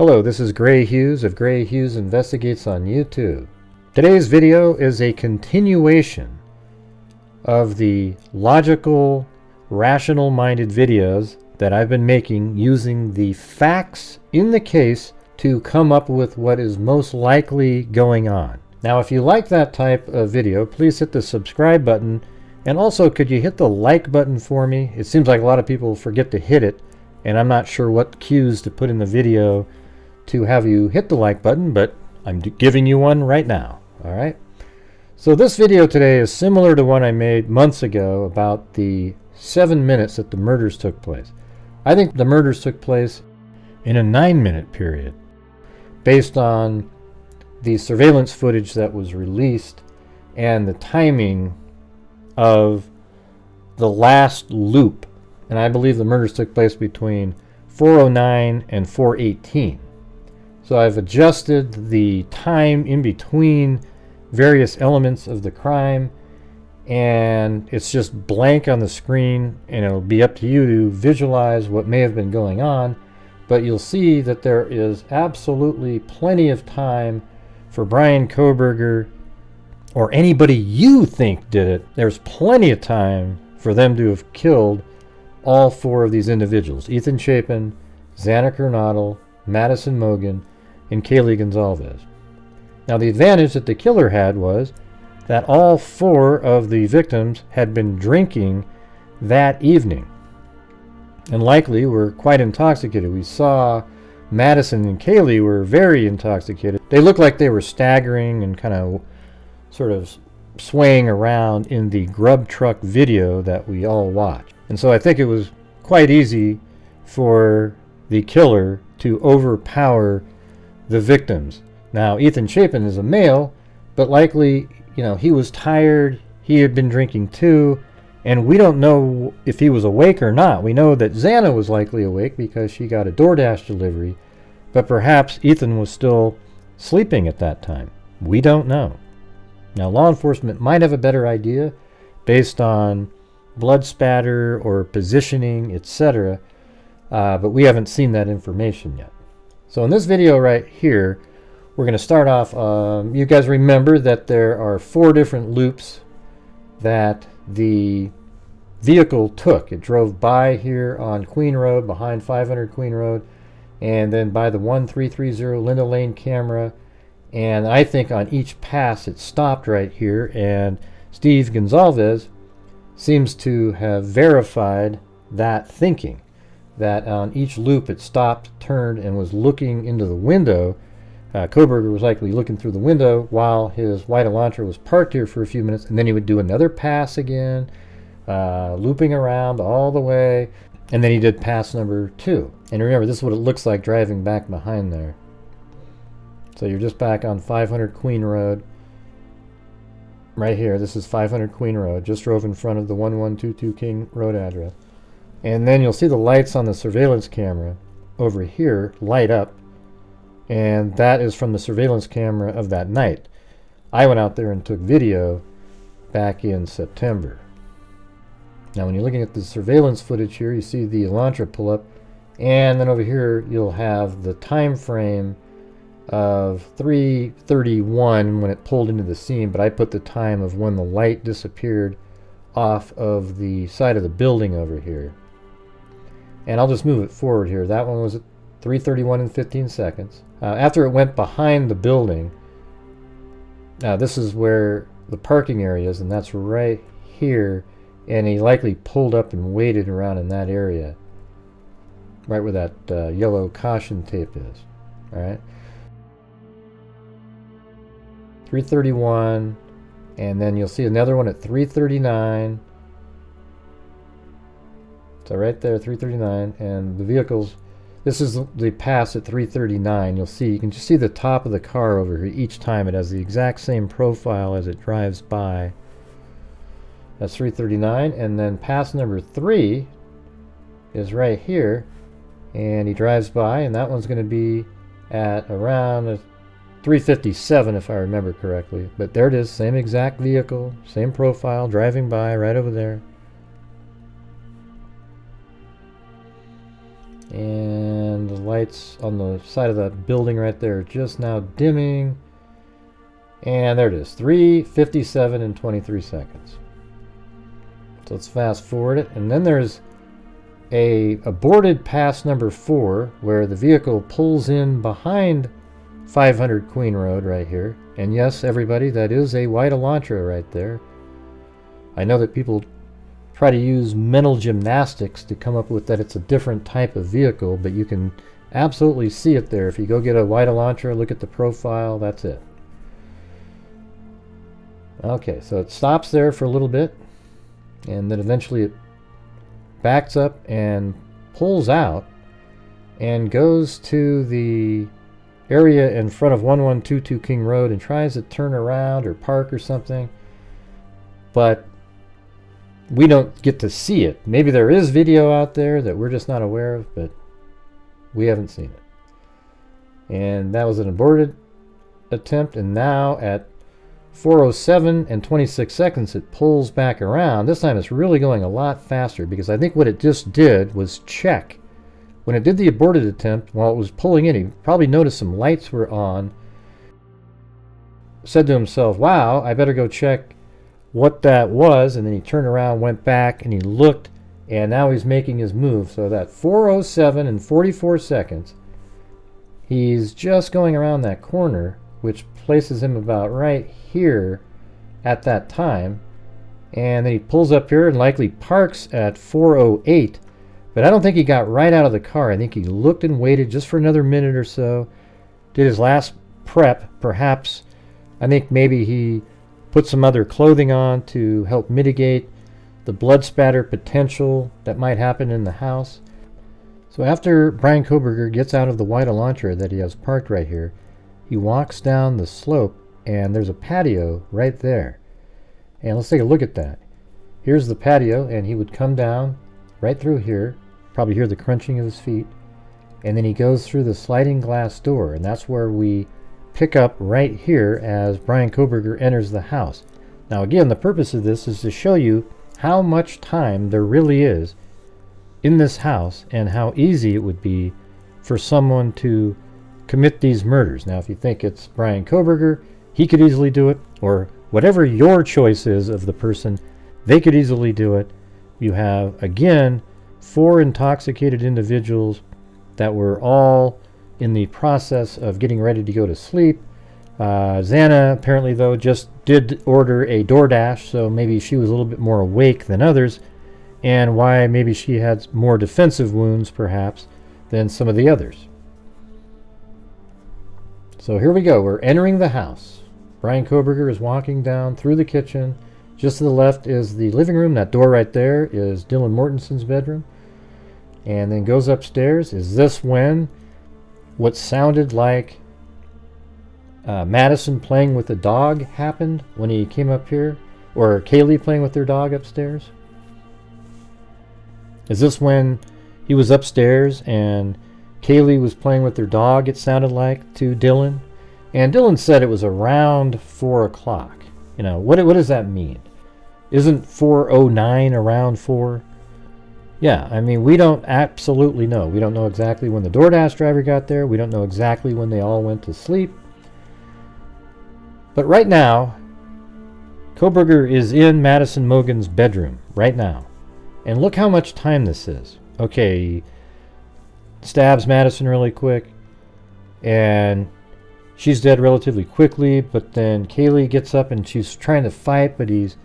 Hello, this is Grant Hughes of Grant Hughes Investigates on YouTube. Today's video is a continuation of the logical, rational-minded videos that I've been making using the facts in the case to come up with what is most likely going on. Now, if you like that type of video, please hit the subscribe button, and also could you hit the like button for me? It seems like a lot of people forget to hit it, and I'm not sure what cues to put in the video to have you hit the like button, but I'm giving you one right now. All right. So this video today is similar to one I made months ago about the 7 minutes that the murders took place. I think the murders took place in a 9-minute period based on the surveillance footage that was released and the timing of the last loop. And I believe the murders took place between 4:09 and 4:18. So I've adjusted the time in between various elements of the crime, and it's just blank on the screen, and it'll be up to you to visualize what may have been going on. But you'll see that there is absolutely plenty of time for Bryan Kohberger or anybody you think did it. There's plenty of time for them to have killed all four of these individuals: Ethan Chapin, Xana Kernodle, Madison Mogen, and Kaylee Goncalves. Now, the advantage that the killer had was that all four of the victims had been drinking that evening and likely were quite intoxicated. We saw Madison and Kaylee were very intoxicated. They looked like they were staggering and kind of sort of swaying around in the grub truck video that we all watched. And so I think it was quite easy for the killer to overpower the victims. Now, Ethan Chapin is a male, but likely, he was tired. He had been drinking too, and we don't know if he was awake or not. We know that Xana was likely awake because she got a DoorDash delivery, but perhaps Ethan was still sleeping at that time. We don't know. Now, law enforcement might have a better idea based on blood spatter or positioning, etc., but we haven't seen that information yet. So in this video right here, we're going to start off, you guys remember that there are 4 different loops that the vehicle took. It drove by here on Queen Road, behind 500 Queen Road, and then by the 1330 Linda Lane camera. And I think on each pass it stopped right here, and Steve Goncalves seems to have verified that thinking, that on each loop it stopped, turned, and was looking into the window. Kohberger was likely looking through the window while his white Elantra was parked here for a few minutes, and then he would do another pass again, looping around all the way, and then he did pass number 2. And remember, this is what it looks like driving back behind there. So you're just back on 500 Queen Road. Right here, this is 500 Queen Road. Just drove in front of the 1122 King Road address. And then you'll see the lights on the surveillance camera over here light up. And that is from the surveillance camera of that night. I went out there and took video back in September. Now, when you're looking at the surveillance footage here, you see the Elantra pull up. And then over here, you'll have the time frame of 3:31 when it pulled into the scene, but I put the time of when the light disappeared off of the side of the building over here. And I'll just move it forward here. That one was at 3:31 and 15 seconds. After it went behind the building, now this is where the parking area is, and that's right here, and he likely pulled up and waited around in that area, right where that yellow caution tape is. All right. 3:31, and then you'll see another one at 3:39. So right there, 3:39, and the vehicles, this is the pass at 3:39. You'll see, you can just see the top of the car over here each time. It has the exact same profile as it drives by. That's 3:39, and then pass number 3 is right here, and he drives by, and that one's going to be at around 3:57 if I remember correctly. But there it is, same exact vehicle, same profile, driving by right over there. And the lights on the side of that building right there are just now dimming. And there it is, 3:57 and 23 seconds. So let's fast forward it. And then there's a aborted pass number 4 where the vehicle pulls in behind 500 Queen Road right here. And yes, everybody, that is a white Elantra right there. I know that people try to use mental gymnastics to come up with that it's a different type of vehicle, but you can absolutely see it there. If you go get a white Elantra, look at the profile, that's it. Okay, so it stops there for a little bit, and then eventually it backs up and pulls out and goes to the area in front of 1122 King Road and tries to turn around or park or something, but we don't get to see it. Maybe there is video out there that we're just not aware of, but we haven't seen it. And that was an aborted attempt, and now at 4:07 and 26 seconds it pulls back around. This time it's really going a lot faster, because I think what it just did was check. When it did the aborted attempt, while it was pulling in, he probably noticed some lights were on, said to himself, wow, I better go check what that was, and then he turned around, went back, and he looked, and now he's making his move. So that 4:07 and 44 seconds, he's just going around that corner, which places him about right here at that time, and then he pulls up here and likely parks at 4:08, but I don't think he got right out of the car. I think he looked and waited just for another minute or so, did his last prep, perhaps. I think maybe he put some other clothing on to help mitigate the blood spatter potential that might happen in the house. So after Bryan Kohberger gets out of the white Elantra that he has parked right here, he walks down the slope, and there's a patio right there. And let's take a look at that. Here's the patio, and he would come down right through here, probably hear the crunching of his feet, and then he goes through the sliding glass door, and that's where we pick up right here as Bryan Kohberger enters the house. Now again, the purpose of this is to show you how much time there really is in this house and how easy it would be for someone to commit these murders. Now if you think it's Bryan Kohberger, he could easily do it, or whatever your choice is of the person, they could easily do it. You have, again, 4 intoxicated individuals that were all in the process of getting ready to go to sleep. Xana, apparently, though, just did order a DoorDash, so maybe she was a little bit more awake than others, and why maybe she had more defensive wounds, perhaps, than some of the others. So here we go. We're entering the house. Bryan Kohberger is walking down through the kitchen. Just to the left is the living room. That door right there is Dylan Mortenson's bedroom. And then goes upstairs. Is this when what sounded like Madison playing with the dog happened when he came up here? Or Kaylee playing with their dog upstairs? Is this when he was upstairs and Kaylee was playing with their dog, it sounded like, to Dylan? And Dylan said it was around 4 o'clock. You know, what does that mean? Isn't 4:09 around 4? Yeah, I mean, we don't absolutely know. We don't know exactly when the DoorDash driver got there. We don't know exactly when they all went to sleep. But right now, Kohberger is in Madison Mogen's bedroom right now. And look how much time this is. Okay, he stabs Madison really quick, and she's dead relatively quickly, but then Kaylee gets up and she's trying to fight, but he's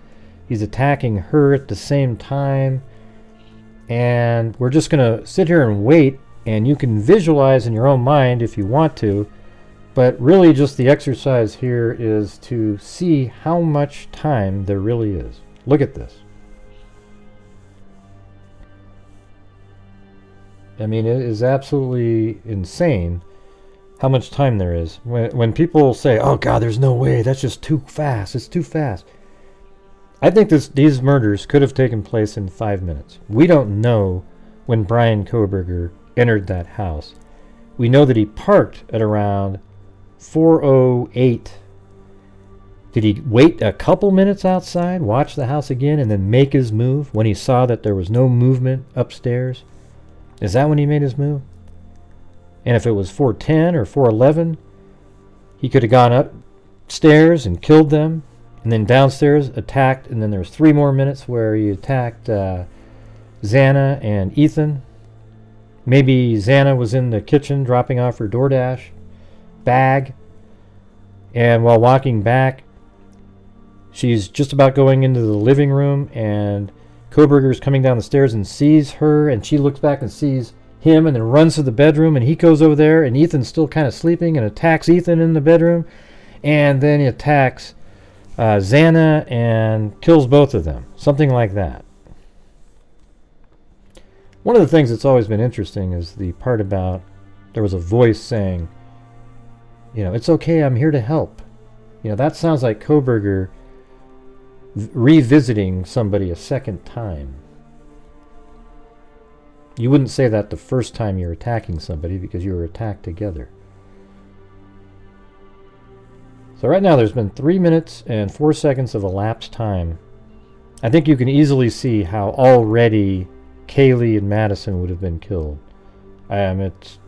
attacking her at the same time. And we're just going to sit here and wait, and you can visualize in your own mind if you want to, but really just the exercise here is to see how much time there really is. Look at this. I mean, it is absolutely insane how much time there is. When people say, oh God, there's no way, that's just too fast, it's too fast. I think these murders could have taken place in 5 minutes. We don't know when Bryan Kohberger entered that house. We know that he parked at around 4:08. Did he wait a couple minutes outside, watch the house again, and then make his move when he saw that there was no movement upstairs? Is that when he made his move? And if it was 4:10 or 4:11, he could have gone upstairs and killed them, and then downstairs attacked, and then there's 3 more minutes where he attacked Xana and Ethan. Maybe Xana was in the kitchen dropping off her DoorDash bag, and while walking back, she's just about going into the living room, and Kohberger's coming down the stairs and sees her, and she looks back and sees him and then runs to the bedroom, and he goes over there, and Ethan's still kind of sleeping, and attacks Ethan in the bedroom, and then he attacks Xana and kills both of them. Something like that. One of the things that's always been interesting is the part about there was a voice saying, you know, it's okay, I'm here to help. You know, that sounds like Kohberger revisiting somebody a second time. You wouldn't say that the first time you're attacking somebody because you were attacked together. So right now there's been 3 minutes and 4 seconds of elapsed time. I think you can easily see how already Kaylee and Madison would have been killed. It's,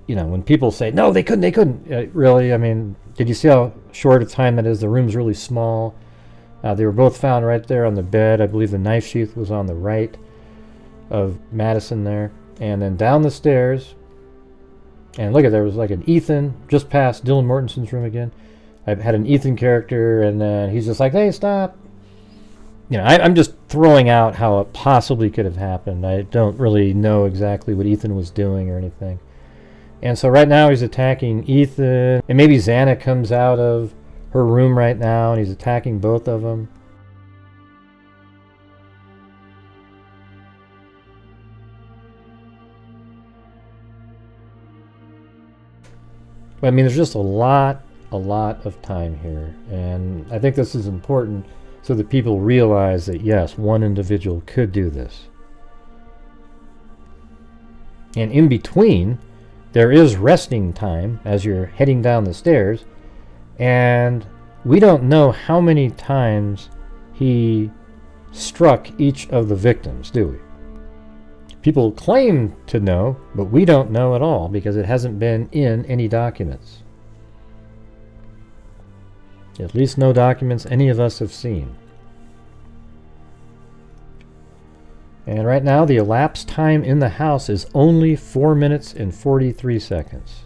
you know, when people say, no, they couldn't. Really, I mean, did you see how short a time that is? The room's really small. They were both found right there on the bed. I believe the knife sheath was on the right of Madison there. And then down the stairs, and look at, there was like an Ethan just past Dylan Mortenson's room again. I've had an Ethan character, and then he's just like, hey, stop. You know, I'm just throwing out how it possibly could have happened. I don't really know exactly what Ethan was doing or anything. And so right now he's attacking Ethan, and maybe Xana comes out of her room right now, and he's attacking both of them. But I mean, there's just a lot of time here, and I think this is important so that people realize that yes, one individual could do this. And in between, there is resting time as you're heading down the stairs, and we don't know how many times he struck each of the victims, do we? People claim to know, but we don't know at all because it hasn't been in any documents. At least no documents any of us have seen. And right now the elapsed time in the house is only 4 minutes and 43 seconds.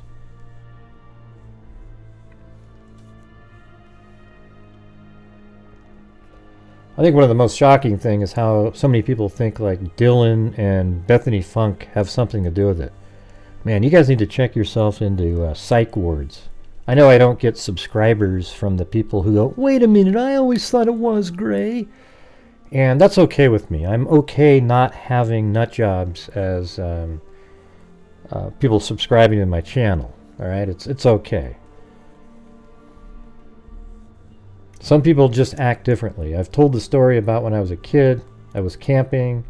I think one of the most shocking things is how so many people think like Dylan and Bethany Funk have something to do with it. Man, you guys need to check yourself into psych wards. I know I don't get subscribers from the people who go, wait a minute, I always thought it was Gray. And that's okay with me. I'm okay not having nut jobs as people subscribing to my channel. All right, it's okay. Some people just act differently. I've told the story about when I was a kid. I was camping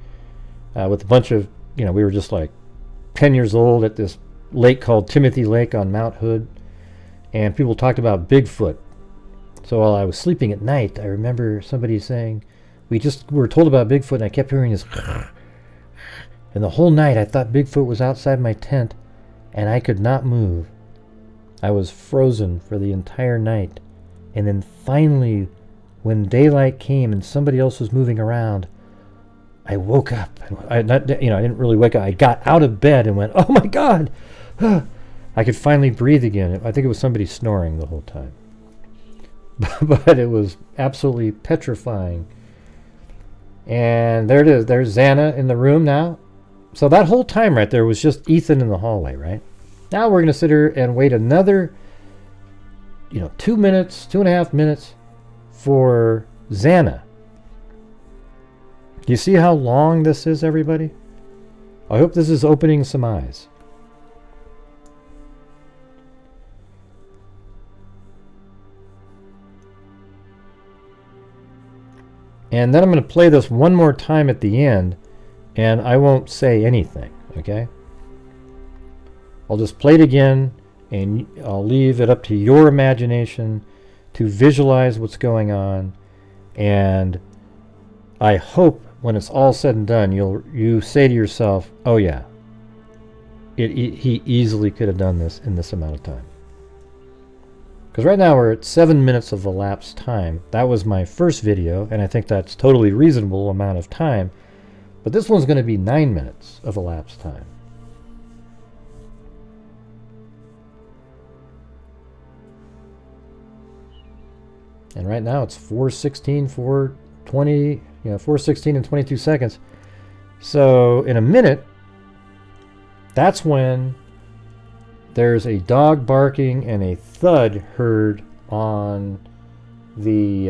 with a bunch of, we were just like 10 years old at this lake called Timothy Lake on Mount Hood. And people talked about Bigfoot. So while I was sleeping at night, I remember somebody saying, we were told about Bigfoot, and I kept hearing this. And the whole night I thought Bigfoot was outside my tent, and I could not move. I was frozen for the entire night. And then finally, when daylight came and somebody else was moving around, I woke up. I didn't really wake up. I got out of bed and went, oh my God! I could finally breathe again. I think it was somebody snoring the whole time. But it was absolutely petrifying. And there it is. There's Xana in the room now. So that whole time right there was just Ethan in the hallway, right? Now we're going to sit here and wait another 2 minutes, 2.5 minutes for Xana. Do you see how long this is, everybody? I hope this is opening some eyes. And then I'm going to play this one more time at the end, and I won't say anything, okay? I'll just play it again, and I'll leave it up to your imagination to visualize what's going on. And I hope when it's all said and done, you say to yourself, oh yeah, he easily could have done this in this amount of time. Because right now we're at 7 minutes of elapsed time. That was my first video, and I think that's totally reasonable amount of time. But this one's going to be 9 minutes of elapsed time. And right now it's 4:16, 4:20, 4:16 and 22 seconds. So in a minute, that's when there's a dog barking and a thud heard on the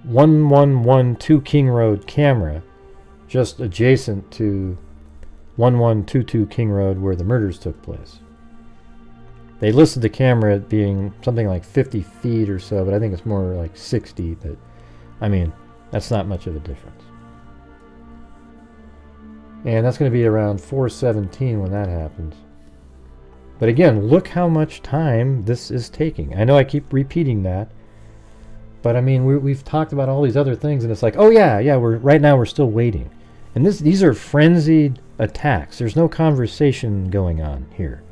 1112 King Road camera, just adjacent to 1122 King Road where the murders took place. They listed the camera at being something like 50 feet or so, but I think it's more like 60. But I mean, that's not much of a difference. And that's going to be around 4:17 when that happens. But again, look how much time this is taking. I know I keep repeating that, but I mean, we've talked about all these other things, and it's like, oh yeah, right now we're still waiting. And these are frenzied attacks. There's no conversation going on here.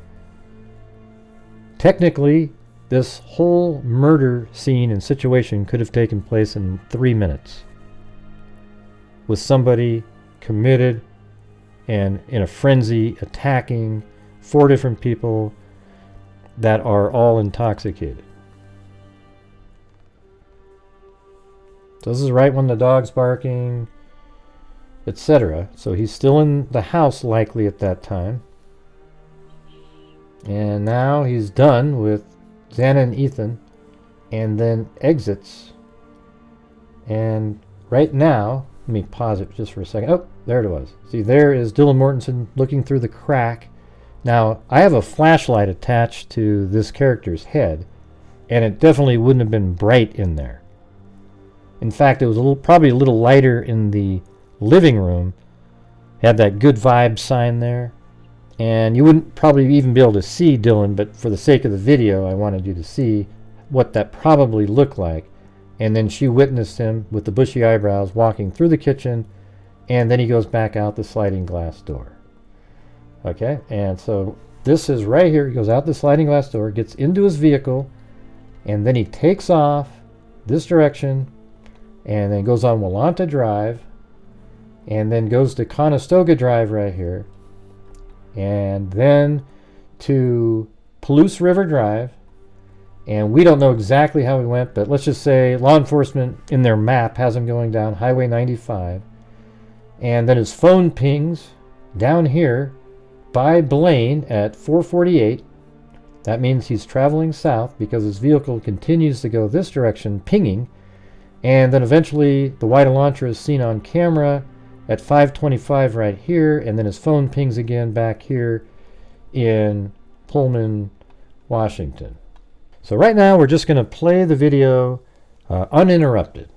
Technically, this whole murder scene and situation could have taken place in 3 minutes, with somebody committed and in a frenzy attacking 4 different people that are all intoxicated. So this is right when the dog's barking, etc. So he's still in the house likely at that time. And now he's done with Xana and Ethan and then exits. And right now, let me pause it just for a second. Oh, there it was. See, there is Dylan Mortensen looking through the crack. Now, I have a flashlight attached to this character's head, and it definitely wouldn't have been bright in there. In fact, it was probably a little lighter in the living room. Had that good vibe sign there. And you wouldn't probably even be able to see Dylan, but for the sake of the video, I wanted you to see what that probably looked like. And then she witnessed him with the bushy eyebrows walking through the kitchen, and then he goes back out the sliding glass door. Okay, and so this is right here. He goes out the sliding glass door, gets into his vehicle, and then he takes off this direction, and then goes on Willanta Drive, and then goes to Conestoga Drive right here, and then to Palouse River Drive. And we don't know exactly how he went, but let's just say law enforcement in their map has him going down Highway 95. And then his phone pings down here by Blaine at 4:48. That means he's traveling south because his vehicle continues to go this direction, pinging. And then eventually the white Elantra is seen on camera at 5:25 right here, and then his phone pings again back here in Pullman, Washington. So right now we're just going to play the video uninterrupted.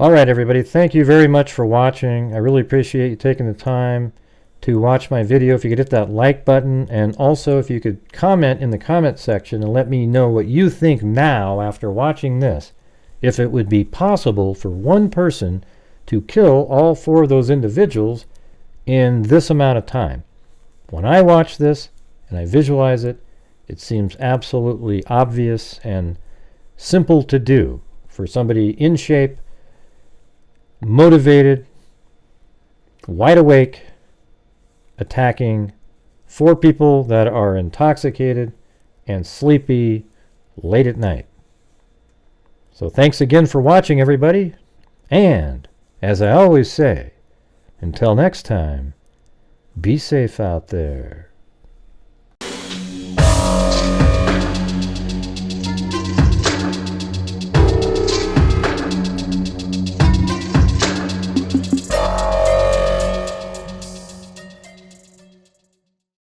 All right, everybody, thank you very much for watching. I really appreciate you taking the time to watch my video. If you could hit that like button, and also if you could comment in the comment section and let me know what you think now after watching this, if it would be possible for one person to kill all 4 of those individuals in this amount of time. When I watch this and I visualize it, it seems absolutely obvious and simple to do for somebody in shape, motivated, wide awake, attacking 4 people that are intoxicated and sleepy late at night. So thanks again for watching, everybody. And, as I always say, until next time, be safe out there.